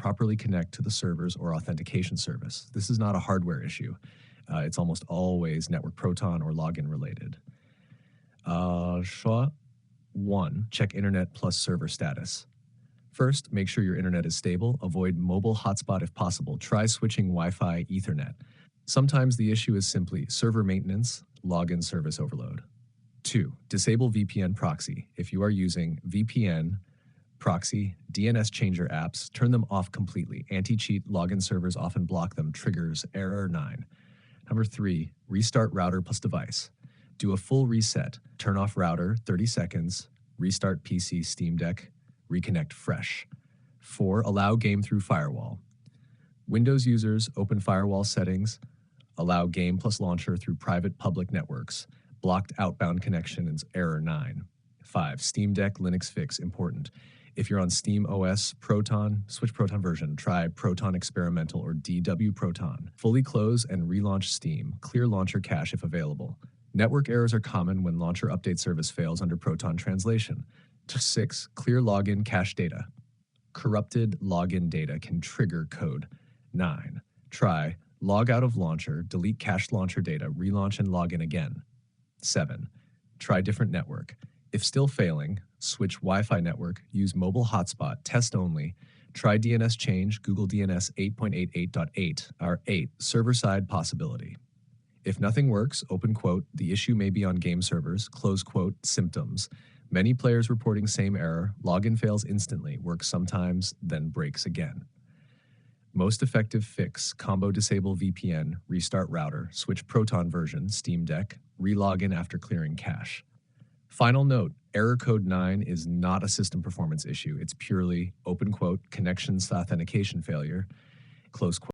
properly connect to the servers or authentication service. This is not a hardware issue. It's almost always network Proton or login related. Choix 1. Check internet plus server status. First, make sure your internet is stable. Avoid mobile hotspot if possible. Try switching Wi-Fi Ethernet. Sometimes the issue is simply server maintenance, login service overload. 2. Disable VPN proxy. If you are using VPN, proxy, DNS changer apps, turn them off completely. Anti-cheat login servers often block them. Triggers error 9. Number 3. Restart router plus device. Do a full reset. Turn off router, 30 seconds. Restart PC, Steam Deck. Reconnect fresh. 4. Allow game through firewall. Windows users, open firewall settings. Allow game plus launcher through private public networks. Blocked outbound connection is error 9. 5. Steam Deck Linux fix, important. If you're on Steam OS Proton, switch Proton version. Try Proton Experimental or DW Proton. Fully close and relaunch Steam. Clear launcher cache if available. Network errors are common when launcher update service fails under Proton translation. 6. Clear login cache data. Corrupted login data can trigger code. 9. Try log out of launcher, delete cached launcher data, relaunch and log in again. 7. Try different network. If still failing, switch Wi-Fi network, use mobile hotspot, test only. Try DNS change, Google DNS 8.88.8, our 8, server-side possibility. If nothing works, open quote, the issue may be on game servers, close quote, symptoms. Many players reporting same error, login fails instantly, works sometimes, then breaks again. Most effective fix, combo disable VPN, restart router, switch Proton version, Steam Deck, relogin after clearing cache. Final note, error code 9 is not a system performance issue. It's purely, open quote, connections to authentication failure, close quote.